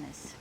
business.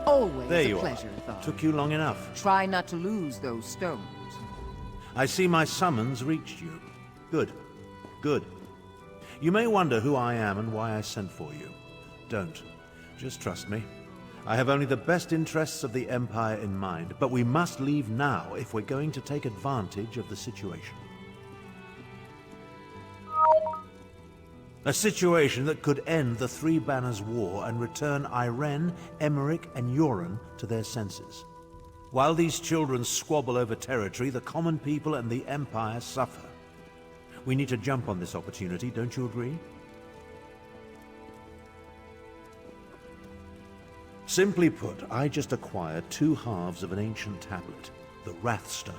Always There a you pleasure, are. Thar. Took you long enough. Try not to lose those stones. I see my summons reached you. Good. Good. You may wonder who I am and why I sent for you. Don't. Just trust me. I have only the best interests of the Empire in mind, but we must leave now if we're going to take advantage of the situation. A situation that could end the Three Banners War and return Irene, Emmerich, and Yoren to their senses. While these children squabble over territory, the common people and the Empire suffer. We need to jump on this opportunity, don't you agree? Simply put, I just acquired 2 halves of an ancient tablet, the Wrathstone.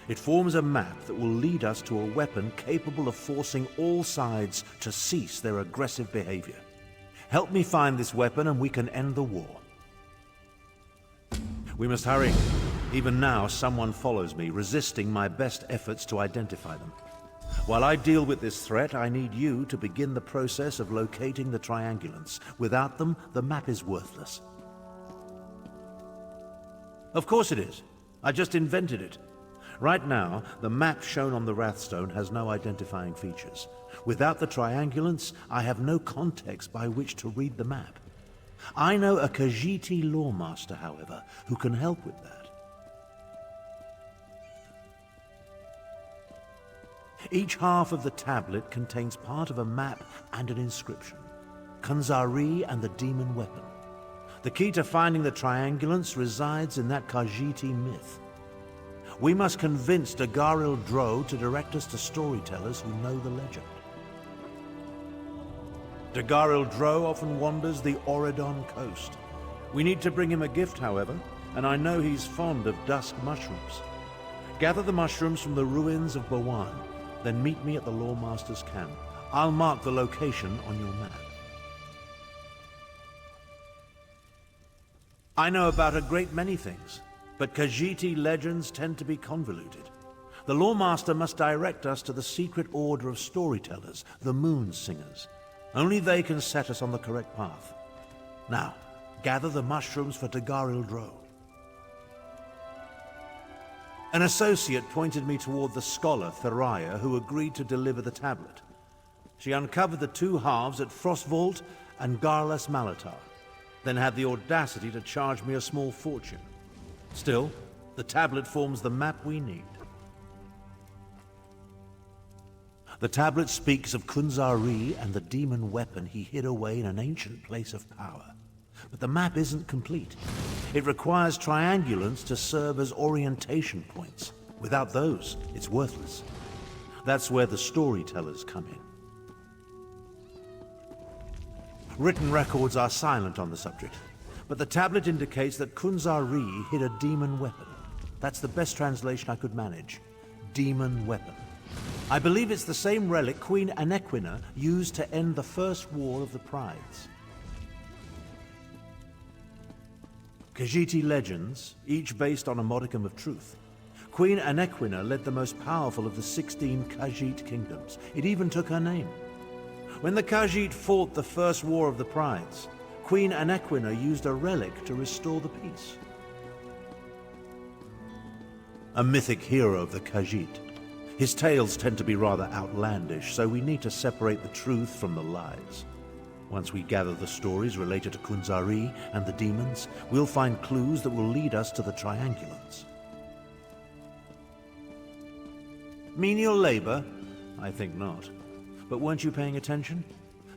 It forms a map that will lead us to a weapon capable of forcing all sides to cease their aggressive behavior. Help me find this weapon and we can end the war. We must hurry. Even now, someone follows me, resisting my best efforts to identify them. While I deal with this threat, I need you to begin the process of locating the triangulants. Without them, the map is worthless. Of course it is. I just invented it. Right now, the map shown on the Wrathstone has no identifying features. Without the triangulants, I have no context by which to read the map. I know a Khajiit lawmaster, however, who can help with that. Each half of the tablet contains part of a map and an inscription. Khajiit and the demon weapon. The key to finding the triangulants resides in that Khajiit myth. We must convince Dagoril Dro to direct us to storytellers who know the legend. Dagoril Dro often wanders the Auridon coast. We need to bring him a gift, however, and I know he's fond of dusk mushrooms. Gather the mushrooms from the ruins of Bawan, then meet me at the Lawmaster's camp. I'll mark the location on your map. I know about a great many things, but Khajiit legends tend to be convoluted. The Lawmaster must direct us to the secret order of storytellers, the Moon Singers. Only they can set us on the correct path. Now, gather the mushrooms for Dagoril Dro. An associate pointed me toward the scholar, Theriah, who agreed to deliver the tablet. She uncovered the 2 halves at Frostvault and Garlas Malatar, then had the audacity to charge me a small fortune. Still, the tablet forms the map we need. The tablet speaks of Khajiit and the demon weapon he hid away in an ancient place of power. But the map isn't complete. It requires triangulants to serve as orientation points. Without those, it's worthless. That's where the storytellers come in. Written records are silent on the subject, but the tablet indicates that Khajiit hid a demon weapon. That's the best translation I could manage. Demon weapon. I believe it's the same relic Queen Anequina used to end the First War of the Prides. Khajiit legends, each based on a modicum of truth. Queen Anequina led the most powerful of the 16 Khajiit kingdoms. It even took her name. When the Khajiit fought the First War of the Prides, Queen Anequina used a relic to restore the peace. A mythic hero of the Khajiit. His tales tend to be rather outlandish, so we need to separate the truth from the lies. Once we gather the stories related to Kunzari and the demons, we'll find clues that will lead us to the Triangulants. Menial labor? I think not. But weren't you paying attention?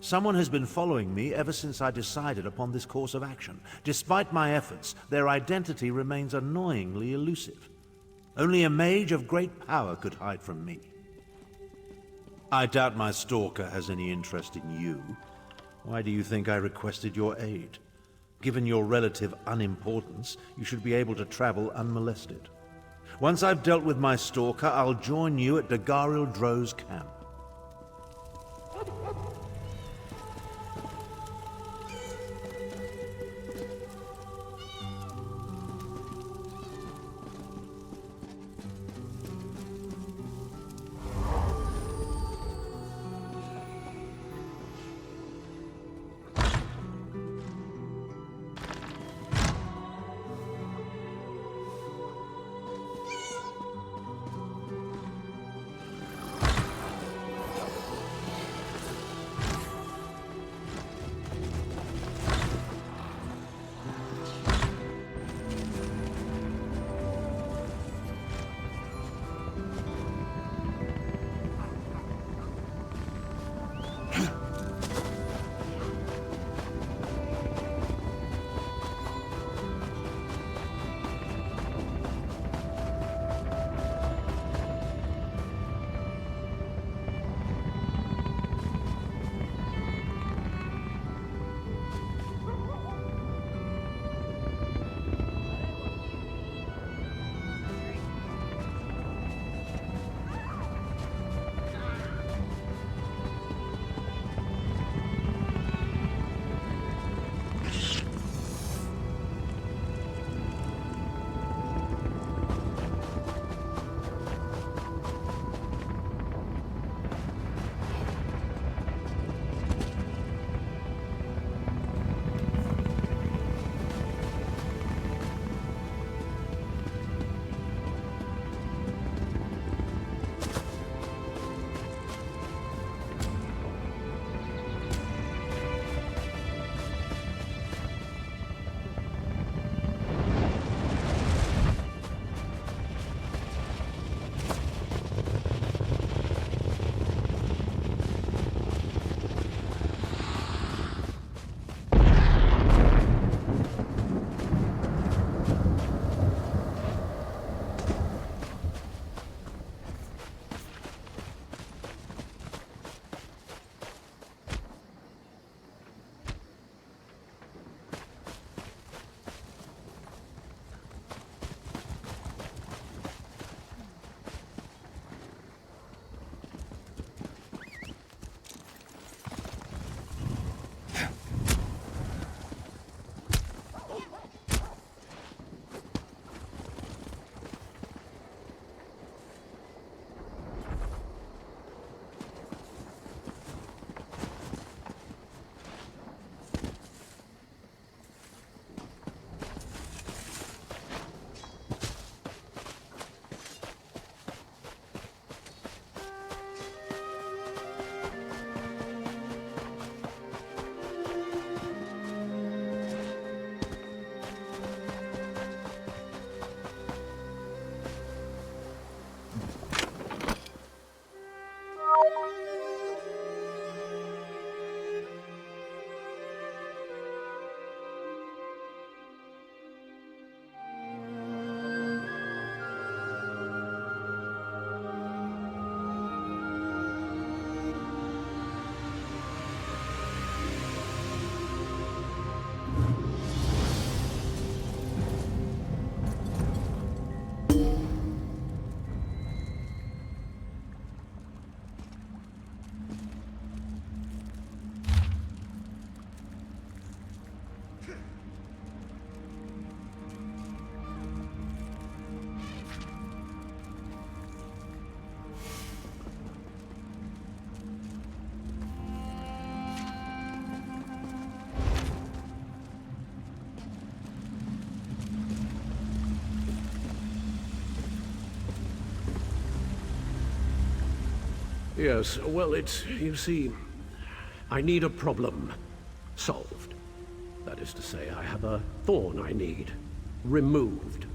Someone has been following me ever since I decided upon this course of action. Despite my efforts, their identity remains annoyingly elusive. Only a mage of great power could hide from me. I doubt my stalker has any interest in you. Why do you think I requested your aid? Given your relative unimportance, you should be able to travel unmolested. Once I've dealt with my stalker, I'll join you at Dagariel Dro's camp. Yes, well, you see, I need a problem solved. That is to say, I have a thorn I need removed.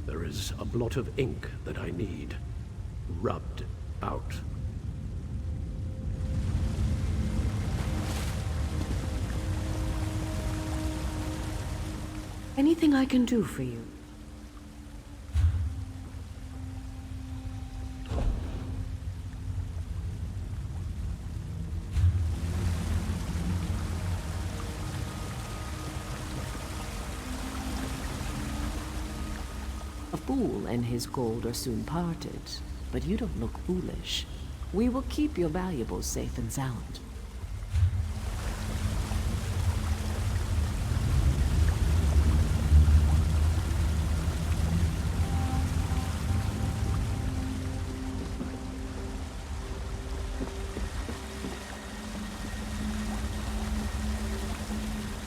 There is a blot of ink that I need rubbed out. Anything I can do for you? A fool and his gold are soon parted, but you don't look foolish. We will keep your valuables safe and sound.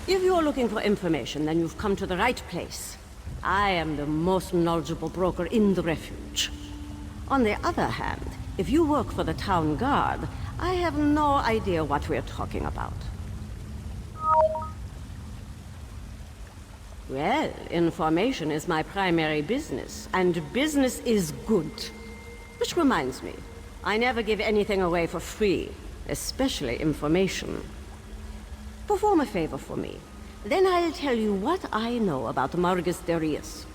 If you're looking for information, then you've come to the right place. I am the most knowledgeable broker in the refuge. On the other hand, if you work for the town guard, I have no idea what we're talking about. Well, information is my primary business, and business is good. Which reminds me, I never give anything away for free, especially information. Perform a favor for me. Then I'll tell you what I know about Margus Darius.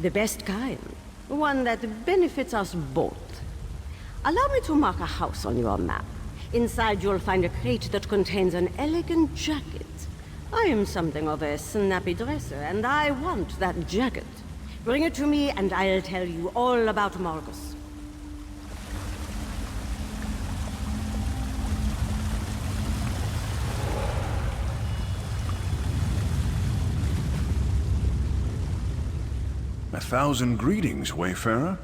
The best kind. One that benefits us both. Allow me to mark a house on your map. Inside you'll find a crate that contains an elegant jacket. I am something of a snappy dresser, and I want that jacket. Bring it to me, and I'll tell you all about Margus. A thousand greetings, Wayfarer.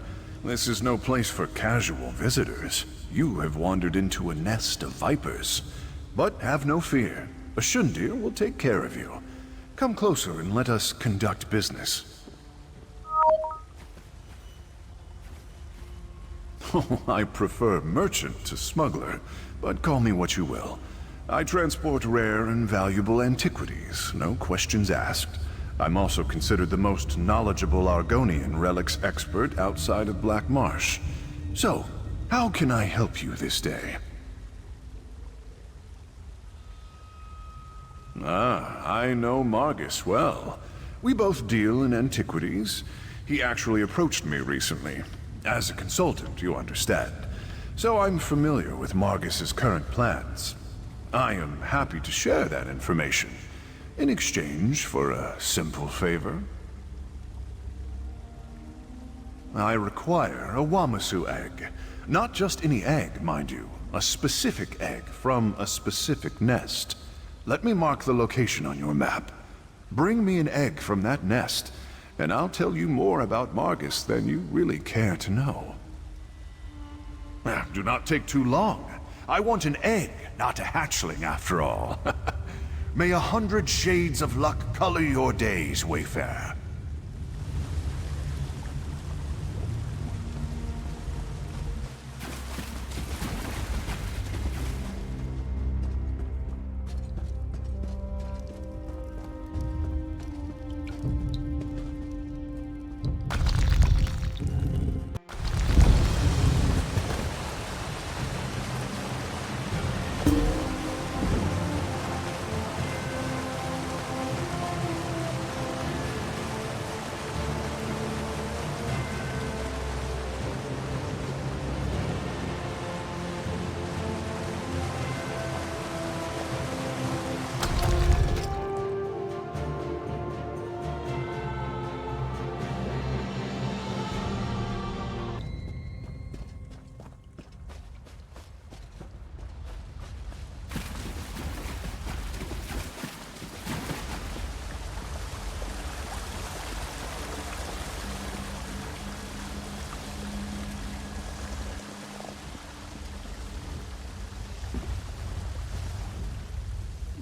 This is no place for casual visitors. You have wandered into a nest of vipers. But have no fear. A Shundir will take care of you. Come closer and let us conduct business. Oh, I prefer merchant to smuggler, but call me what you will. I transport rare and valuable antiquities, no questions asked. I'm also considered the most knowledgeable Argonian relics expert outside of Black Marsh. So, how can I help you this day? Ah, I know Margus well. We both deal in antiquities. He actually approached me recently. As a consultant, you understand. So I'm familiar with Margus's current plans. I am happy to share that information. In exchange for a simple favor. I require a Wamasu egg. Not just any egg, mind you. A specific egg from a specific nest. Let me mark the location on your map. Bring me an egg from that nest, and I'll tell you more about Margus than you really care to know. Do not take too long. I want an egg, not a hatchling after all. May 100 shades of luck color your days, Wayfarer.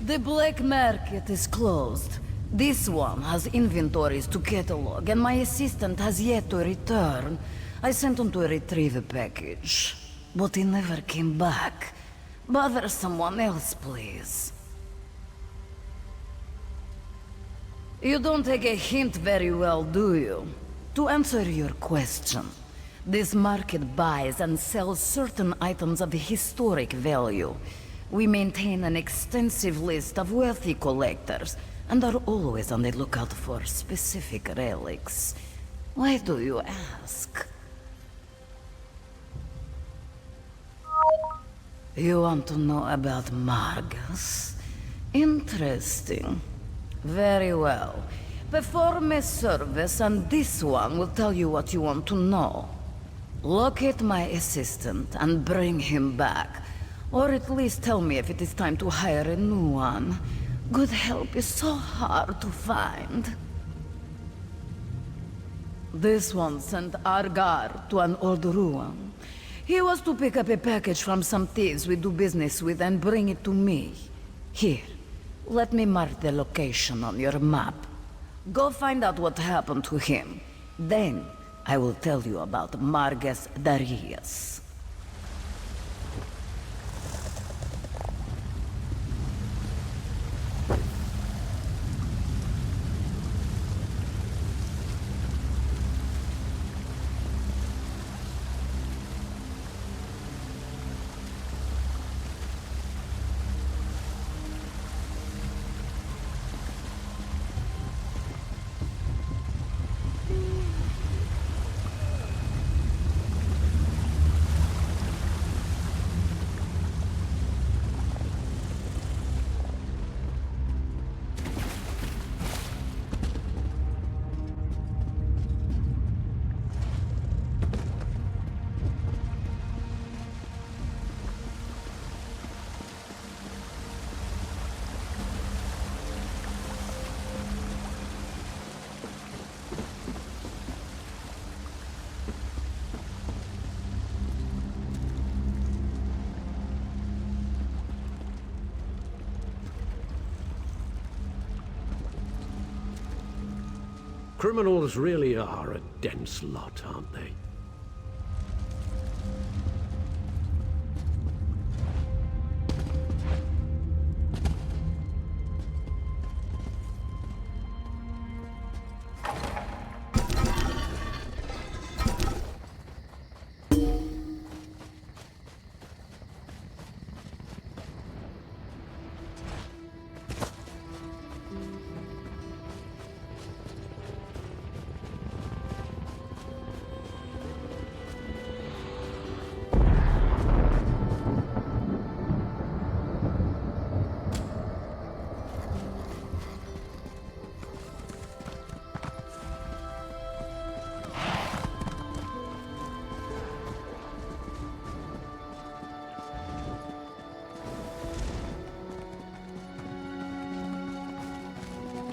The black market is closed. This one has inventories to catalog, and my assistant has yet to return. I sent him to retrieve a package, but he never came back. Bother someone else, please. You don't take a hint very well, do you? To answer your question, this market buys and sells certain items of historic value. We maintain an extensive list of wealthy collectors, and are always on the lookout for specific relics. Why do you ask? You want to know about Margus? Interesting. Very well. Perform a service, and this one will tell you what you want to know. Locate my assistant and bring him back. Or at least tell me if it is time to hire a new one. Good help is so hard to find. This one sent Argar to an old ruin. He was to pick up a package from some thieves we do business with and bring it to me. Here, let me mark the location on your map. Go find out what happened to him. Then, I will tell you about Margus Darius. Criminals really are a dense lot, aren't they?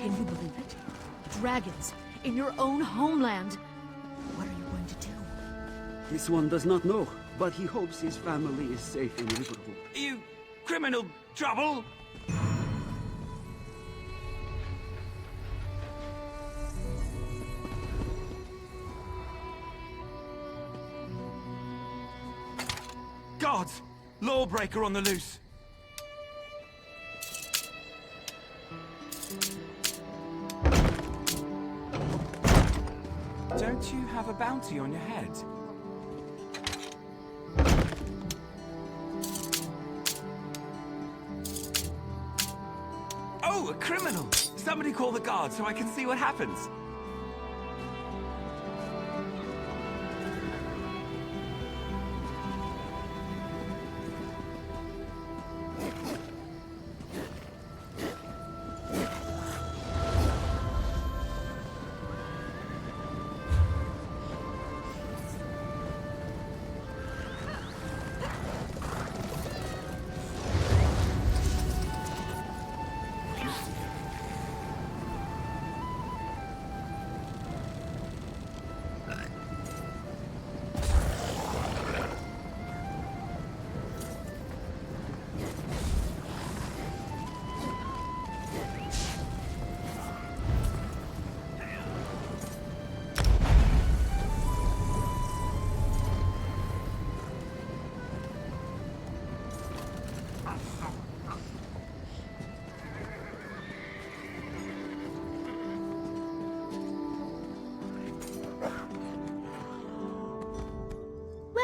Can you believe it? Dragons in your own homeland. What are you going to do? This one does not know, but he hopes his family is safe in Liverpool. You criminal trouble! Guards! Lawbreaker on the loose! Don't you have a bounty on your head? Oh, a criminal! Somebody call the guard so I can see what happens.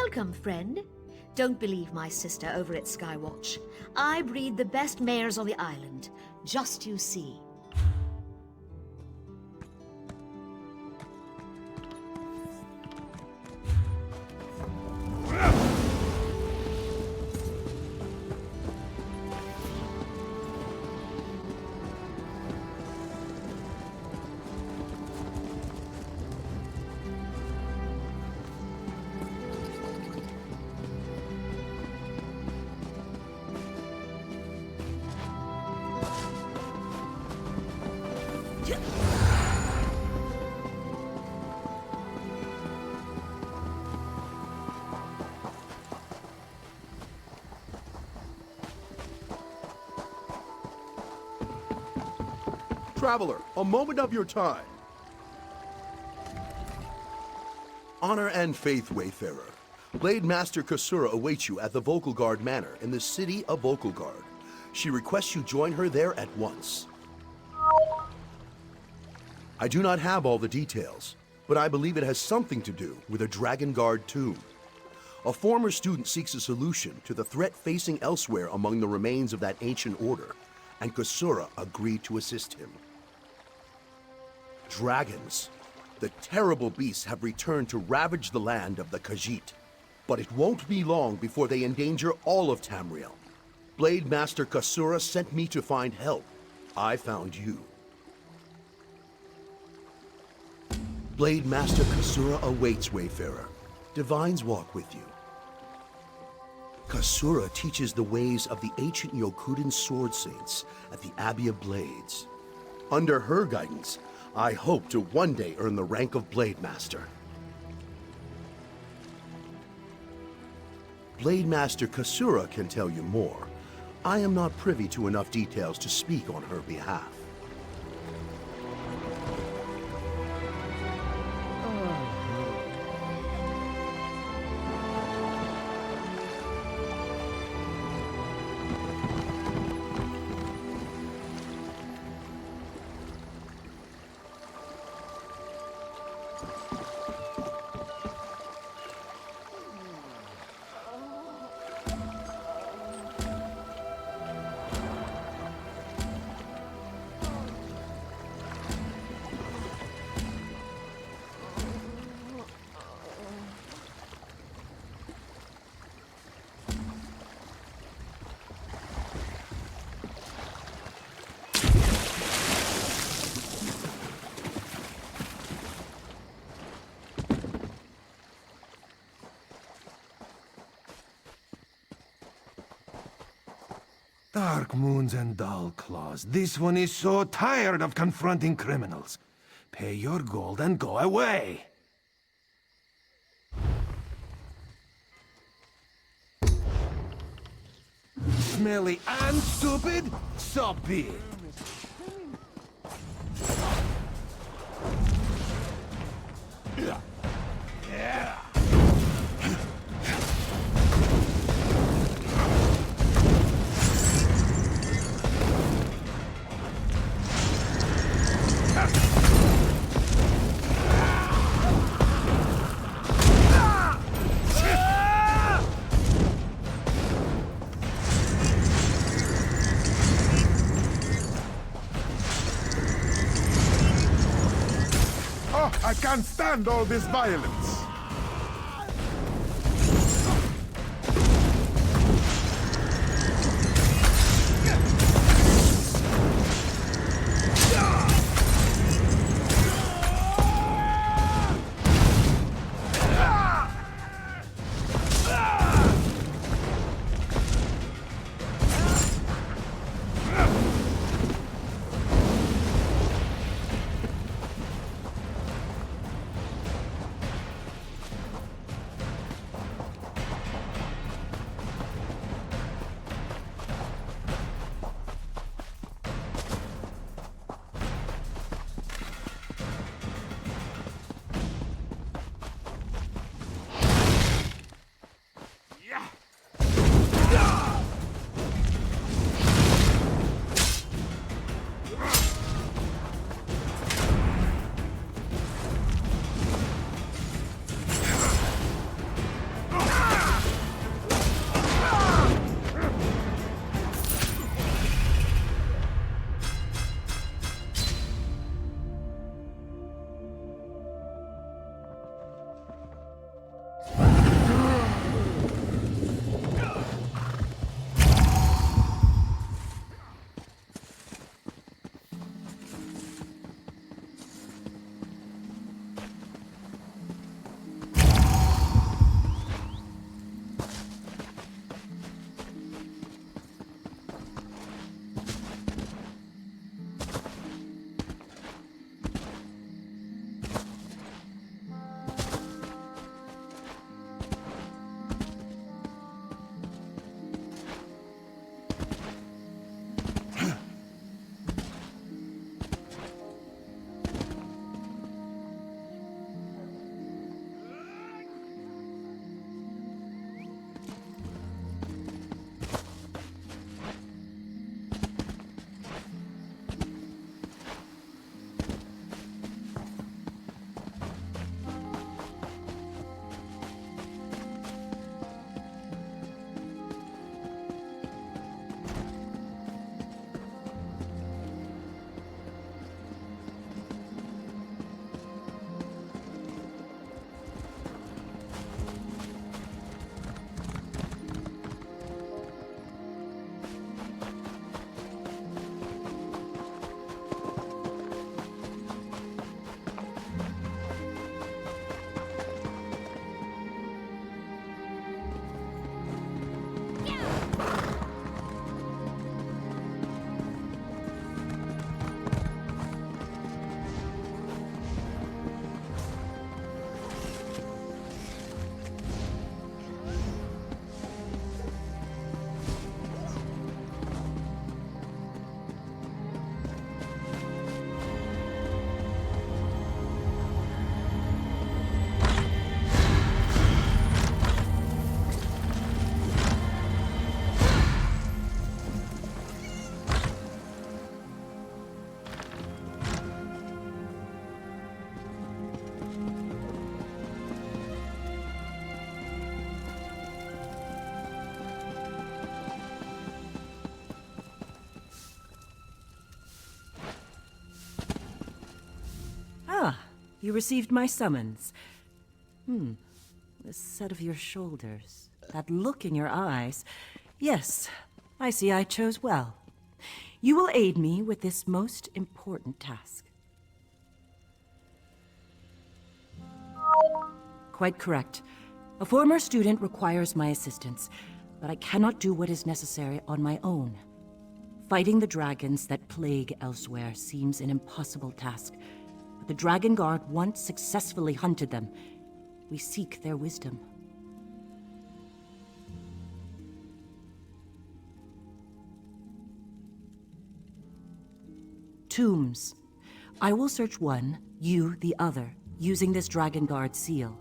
Welcome, friend. Don't believe my sister over at Skywatch. I breed the best mares on the island. Just you see. Traveler, a moment of your time. Honor and faith, Wayfarer. Blade Master Kasura awaits you at the Volkguard Manor in the city of Volkguard. She requests you join her there at once. I do not have all the details, but I believe it has something to do with a Dragon Guard tomb. A former student seeks a solution to the threat facing elsewhere among the remains of that ancient order, and Kasura agreed to assist him. Dragons. The terrible beasts have returned to ravage the land of the Khajiit. But it won't be long before they endanger all of Tamriel. Blade Master Kasura sent me to find help. I found you. Blade Master Kasura awaits, Wayfarer. Divines walk with you. Kasura teaches the ways of the ancient Yokudan sword saints at the Abbey of Blades. Under her guidance, I hope to one day earn the rank of Blade Master. Blade Master Kasura can tell you more. I am not privy to enough details to speak on her behalf. Dark moons and dull claws. This one is so tired of confronting criminals. Pay your gold and go away. Smelly and stupid? So be it. I can't stand all this violence. You received my summons. The set of your shoulders, that look in your eyes. Yes, I see I chose well. You will aid me with this most important task. Quite correct. A former student requires my assistance, but I cannot do what is necessary on my own. Fighting the dragons that plague elsewhere seems an impossible task, but the Dragon Guard once successfully hunted them. We seek their wisdom. Tombs. I will search one, you the other, using this Dragon Guard seal.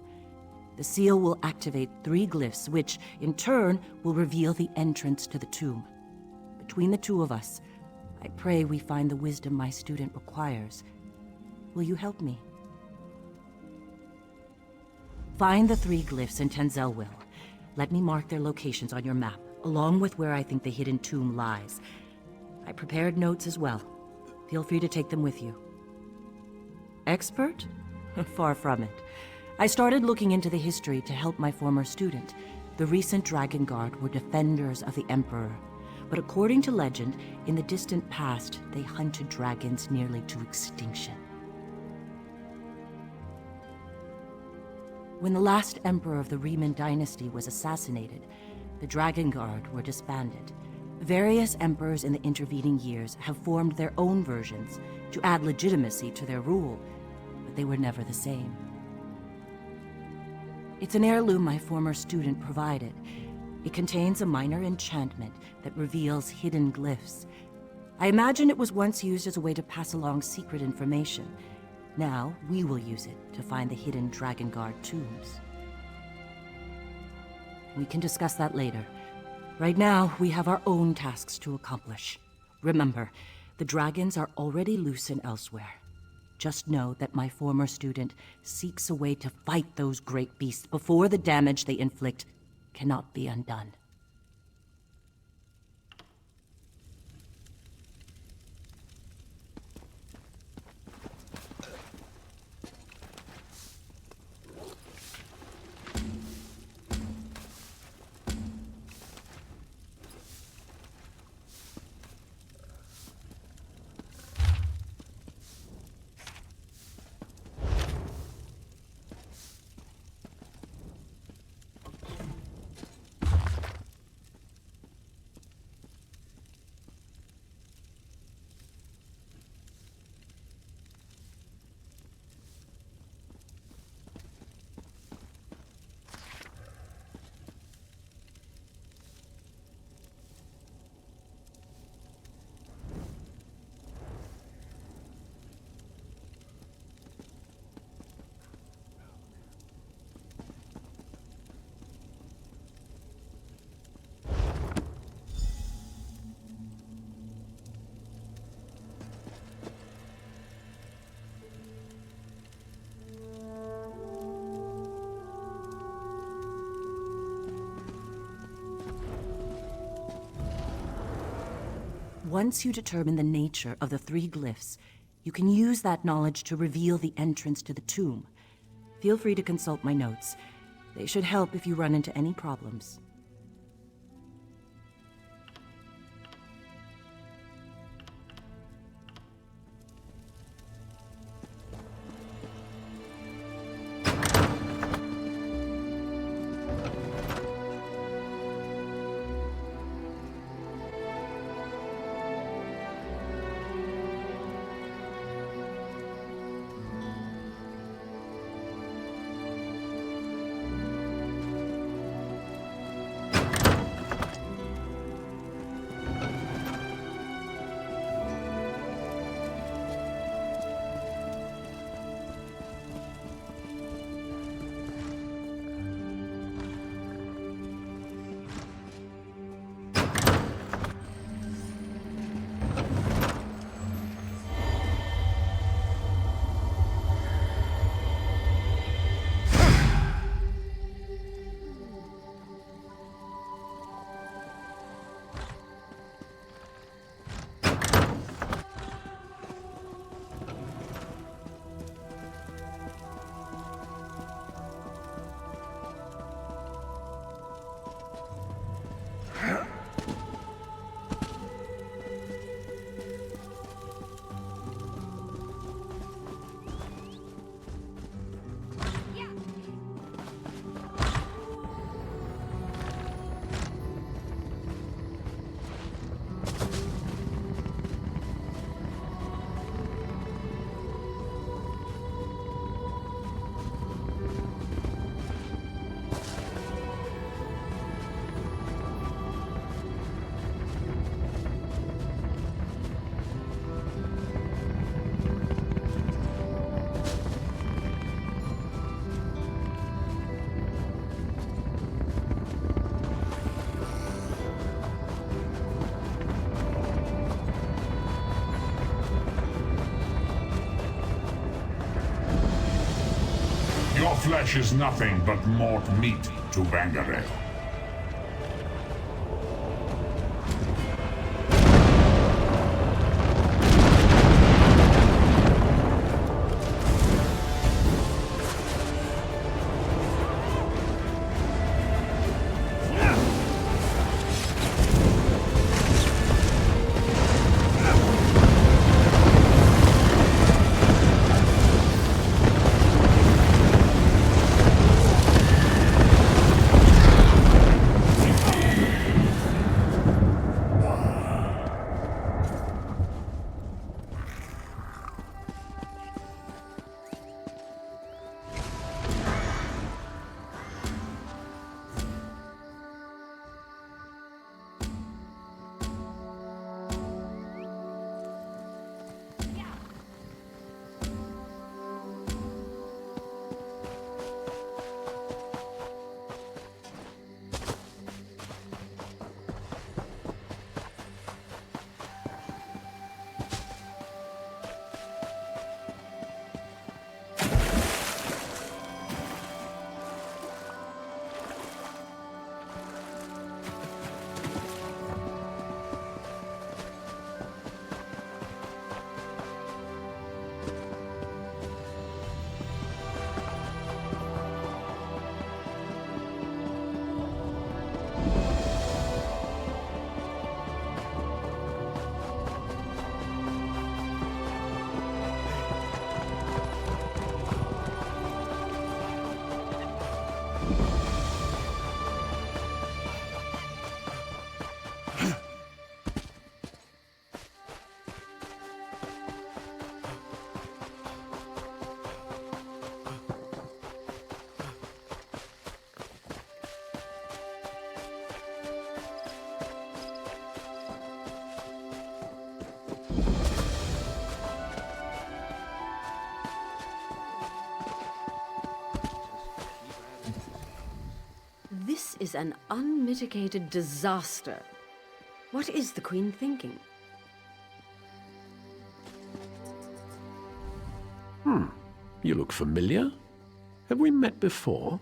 The seal will activate 3 glyphs, which, in turn, will reveal the entrance to the tomb. Between the two of us, I pray we find the wisdom my student requires. Will you help me? Find the 3 glyphs in Tenzelwil. Let me mark their locations on your map, along with where I think the hidden tomb lies. I prepared notes as well. Feel free to take them with you. Expert? Far from it. I started looking into the history to help my former student. The recent Dragon Guard were defenders of the Emperor, but according to legend, in the distant past, they hunted dragons nearly to extinction. When the last Emperor of the Riemann dynasty was assassinated, the Dragon Guard were disbanded. Various emperors in the intervening years have formed their own versions to add legitimacy to their rule, but they were never the same. It's an heirloom my former student provided. It contains a minor enchantment that reveals hidden glyphs. I imagine it was once used as a way to pass along secret information. Now, we will use it to find the hidden Dragon Guard tombs. We can discuss that later. Right now, we have our own tasks to accomplish. Remember, the dragons are already loose and elsewhere. Just know that my former student seeks a way to fight those great beasts before the damage they inflict cannot be undone. Once you determine the nature of the 3 glyphs, you can use that knowledge to reveal the entrance to the tomb. Feel free to consult my notes. They should help if you run into any problems. flesh is nothing but mort meat to Bangarel. This is an unmitigated disaster. What is the Queen thinking? You look familiar. Have we met before?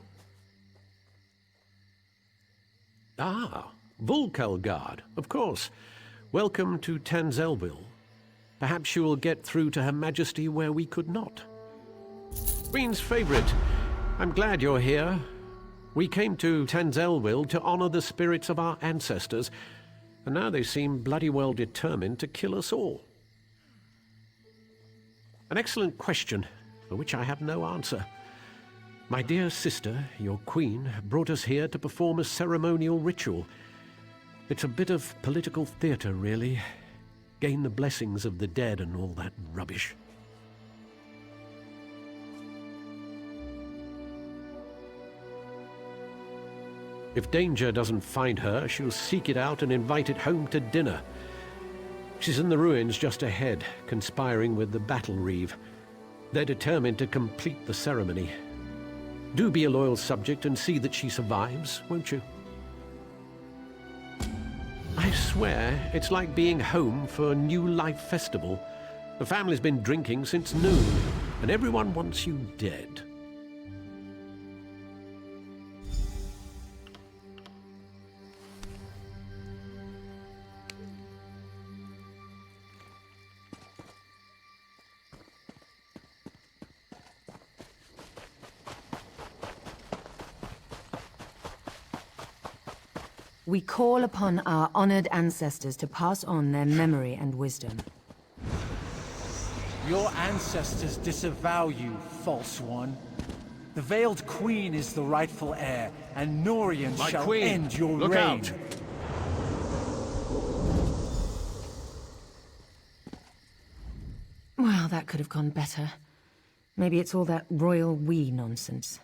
Ah, Volkelgard, of course. Welcome to Tanzelville. Perhaps you will get through to Her Majesty where we could not. Queen's favorite. I'm glad you're here. We came to Tanzelville to honor the spirits of our ancestors, and now they seem bloody well determined to kill us all. An excellent question, for which I have no answer. My dear sister, your queen, brought us here to perform a ceremonial ritual. It's a bit of political theater, really. Gain the blessings of the dead and all that rubbish. If danger doesn't find her, she'll seek it out and invite it home to dinner. She's in the ruins just ahead, conspiring with the battle reeve. They're determined to complete the ceremony. Do be a loyal subject and see that she survives, won't you? I swear, it's like being home for a New Life festival. The family's been drinking since noon, and everyone wants you dead. We call upon our honored ancestors to pass on their memory and wisdom. Your ancestors disavow you, false one. The Veiled Queen is the rightful heir, and Norians shall end your reign. Out. Well, that could have gone better. Maybe it's all that royal we nonsense.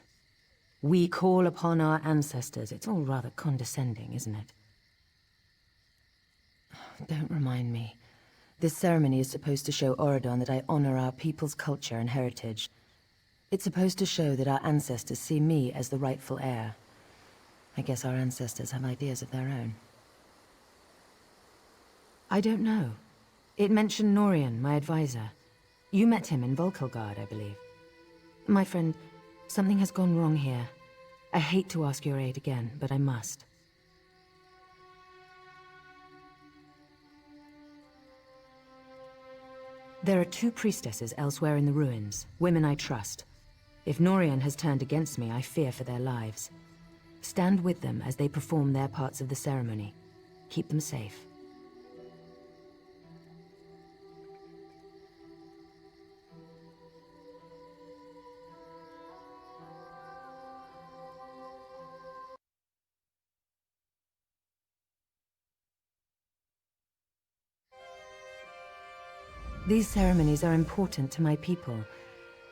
We call upon our ancestors. It's all rather condescending, isn't it? Don't remind me. This ceremony is supposed to show Oradon that I honor our people's culture and heritage. It's supposed to show that our ancestors see me as the rightful heir. I guess our ancestors have ideas of their own. I don't know. It mentioned Norian, my advisor. You met him in Volkelgard, I believe. My friend Something has gone wrong here. I hate to ask your aid again, but I must. There are 2 priestesses elsewhere in the ruins, women I trust. If Norian has turned against me, I fear for their lives. Stand with them as they perform their parts of the ceremony. Keep them safe. These ceremonies are important to my people,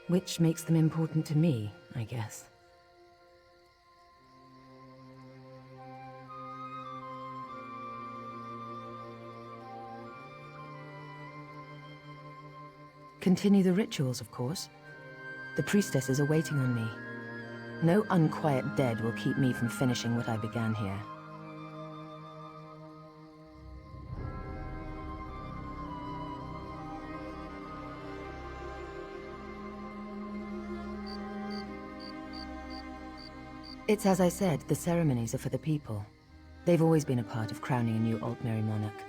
which makes them important to me, I guess. Continue the rituals, of course. The priestesses are waiting on me. No unquiet dead will keep me from finishing what I began here. It's as I said, the ceremonies are for the people. They've always been a part of crowning a new Altmer monarch.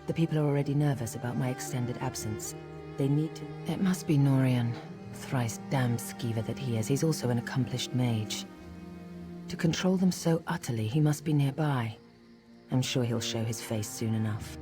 The people are already nervous about my extended absence. They need to... It must be Norian. Thrice damned skeever that he is, he's also an accomplished mage. To control them so utterly, he must be nearby. I'm sure he'll show his face soon enough.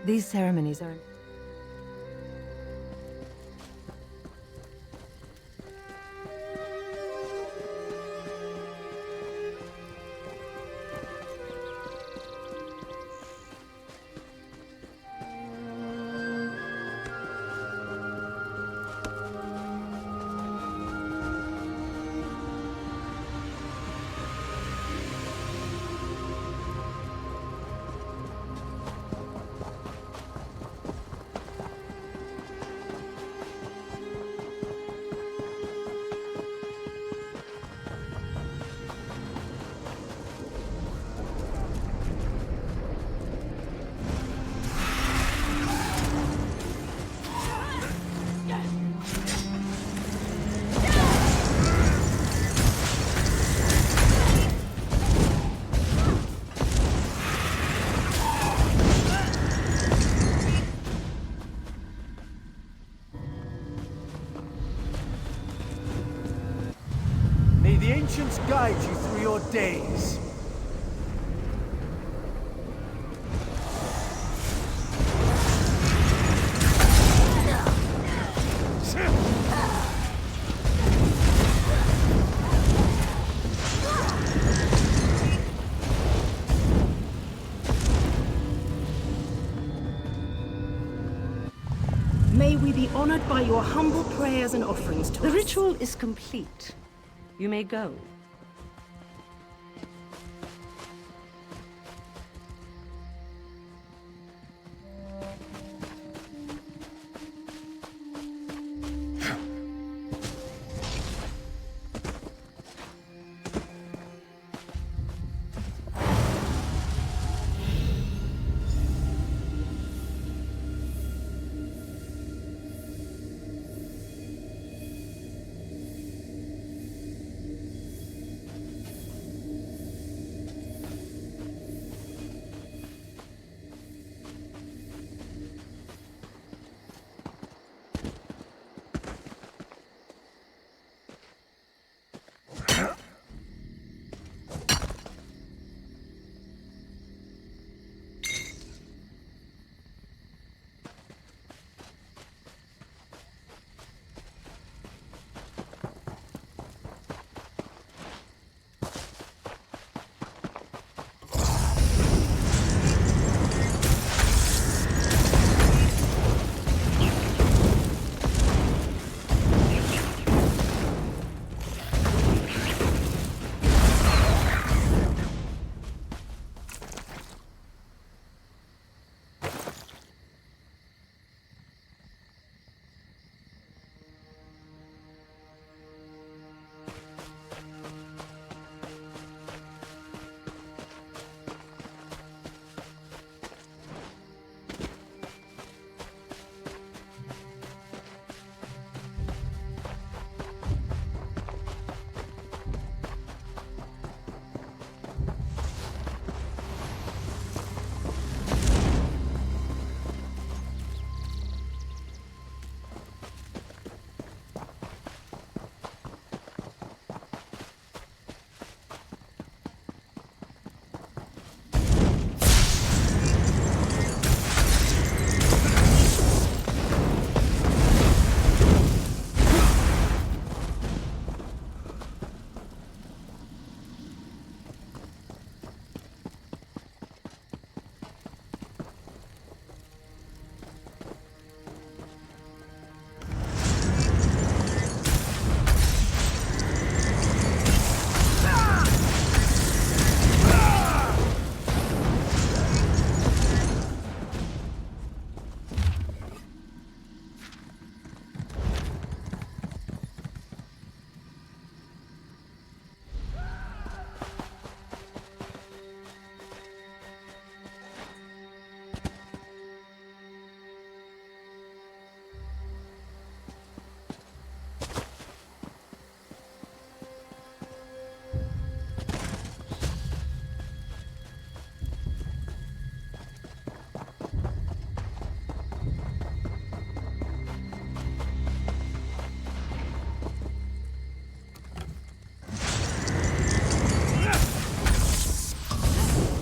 These ceremonies are... Guide you through your days. May we be honored by your humble prayers and offerings to us. The ritual is complete. You may go.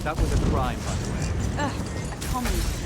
That was a crime, by the way. A common sin.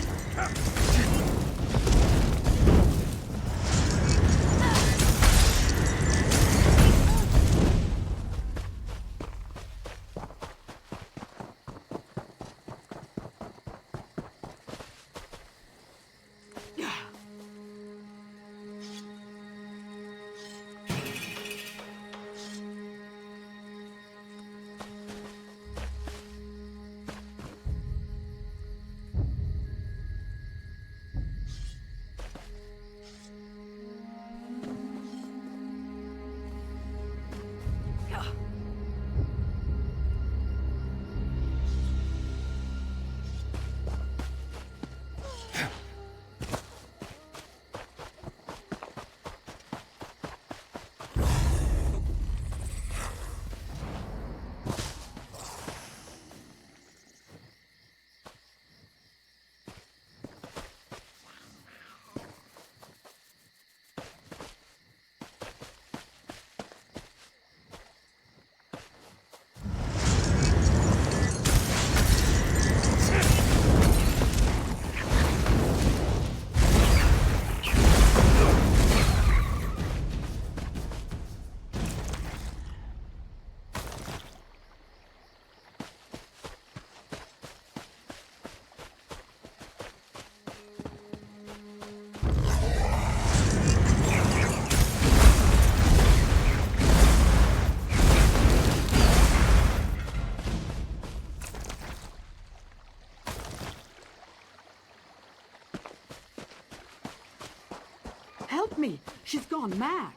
Help me! She's gone mad.